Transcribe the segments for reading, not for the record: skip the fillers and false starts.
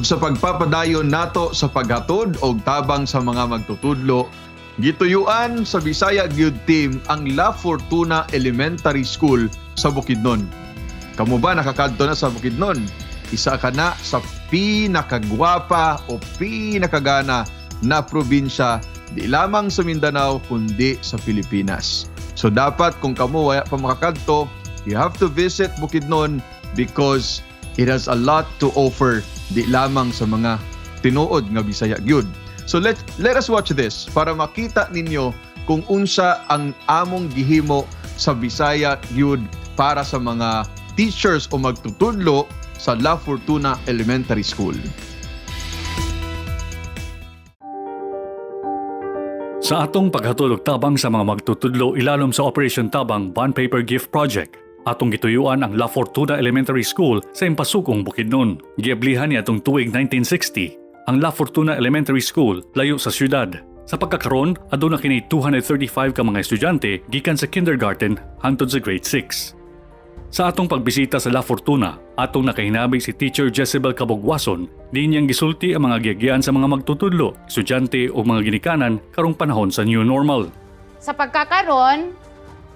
sa pagpapadayon nato sa paghatod og tabang sa mga magtutudlo, gituyuan sa Bisaya Gyud Team ang La Fortuna Elementary School sa Bukidnon. Kamo ba nakakadto na sa Bukidnon? Isa ka na sa pinakagwapa o pinakagana na probinsya di lamang sa Mindanao kundi sa Pilipinas. So dapat kung kamo wala pa makakadto, you have to visit Bukidnon because it has a lot to offer di lamang sa mga tinuod nga Bisaya gyud. So let us watch this para makita ninyo kung unsa ang among gihimo sa Bisaya gyud para sa mga teachers o magtutudlo sa La Fortuna Elementary School. Sa atong paghatulog tabang sa mga magtutudlo ilalom sa Operation Tabang Bond Paper Gift Project, atong gituyuan ang La Fortuna Elementary School sa Impasukong, Bukidnon. Giablihan ni atong tuig 1960, ang La Fortuna Elementary School layo sa syudad. Sa pagkakaron, aduna kini 235 ka mga estudyante gikan sa kindergarten hangtod sa grade 6. Sa atong pagbisita sa La Fortuna, atong nakahinabig si Teacher Jezebel Cabogwason, di niyang gisulti ang mga giagyan sa mga magtutudlo, estudyante o mga ginikanan karong panahon sa new normal. Sa pagkakaron,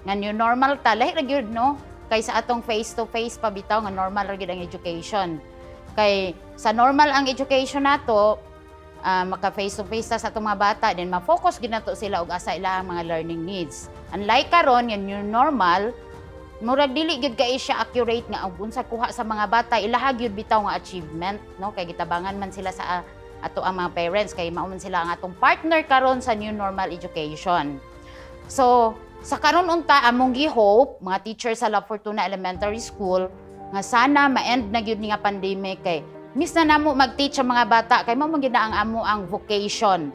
nga new normal ta, lahi ra gyud no? Kaysa atong face-to-face pa bitaw nga normal ra gyud ang education. Kay sa normal ang education nato, maka face-to-face ta sa atong mga bata, then ma-focus gyud nato sila og asa ilang mga learning needs. Unlike karon nga new normal, murag dili gyud kay siya accurate nga og unsa kuha sa mga bata, ilaha gyud bitaw nga achievement, no? Kay gitabangan man sila sa ato ang mga parents, kay mao man sila ang atong partner karon sa new normal education. So, sa karon unta among gi-hope mga teachers sa La Fortuna Elementary School nga sana ma-end na gyud ni nga pandemic kay miss na namo mag-teach sa mga bata kay mao man gyud na ang amo ang vocation.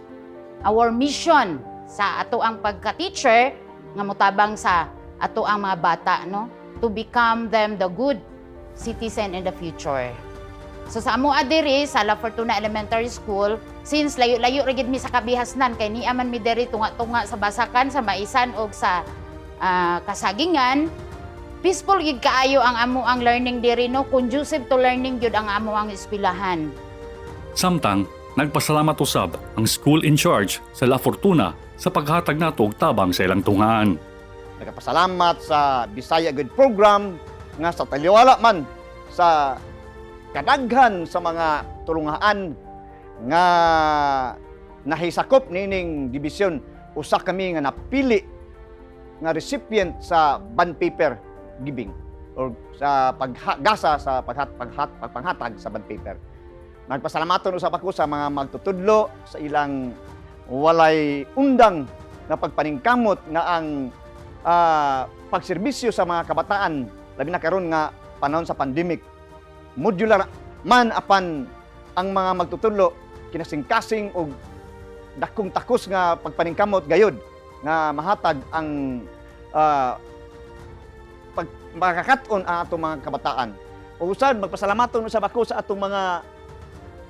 Our mission sa ato ang pagka-teacher nga motabang sa ato ang mga bata, no? To become them the good citizen in the future. So sa amo adiri sa La Fortuna Elementary School, since layo-layo ra gid mi sa kabihasnan kay niya man mi diri tunga-tunga sa Basakan, sa Maisan og sa Kasagingan, peaceful gid kaayo ang amo ang learning diri, no? Conducive to learning gyud ang amo ang eskwelahan. Samtang, nagpasalamat usab ang school in charge sa La Fortuna sa paghatag nato og tabang sa ilang tungaan. Nagpasalamat sa Bisaya Good Program nga sa taliwala man sa kadaghan sa mga tulungaan nga nahisakop nining dibisyon, usa kami nga napili nga recipient sa bond paper giving or sa paggasa sa pagpanghatag sa bond paper. Nagpasalamaton usab ako sa mga magtutudlo sa ilang walay undang na pagpaningkamot nga ang pagserbisyo sa mga kabataan labi na karon nga panahon sa pandemic. Modular man apan ang mga magtutudlo kinasing-kasing og dakong takos nga pagpaningkamot gayud nga mahatag ang makakaton ang atong mga kabataan. Ug usab magpasalamaton usab ako sa atong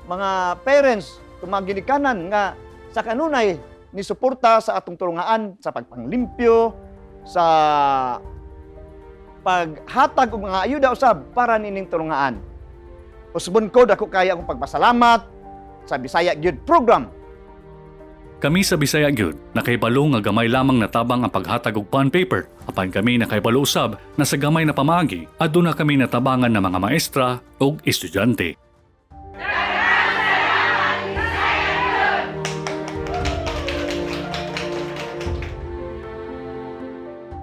mga parents, atong mga ginikanan nga sa kanunay ni suporta sa atong tulungaan sa pagpanglimpyo, sa paghatag og mga ayuda usab para nining tulungaan. Usbon ko dako kaya akong pagpasalamat sa Bisaya Gyud Program. Kami sa Bisaya Gyud nakahibalo nga gamay lamang natabang ang paghatag og bond paper. Apan kami nakahibalo usab na sa gamay na pamaagi aduna kami natabangan ng mga maestra ug estudyante.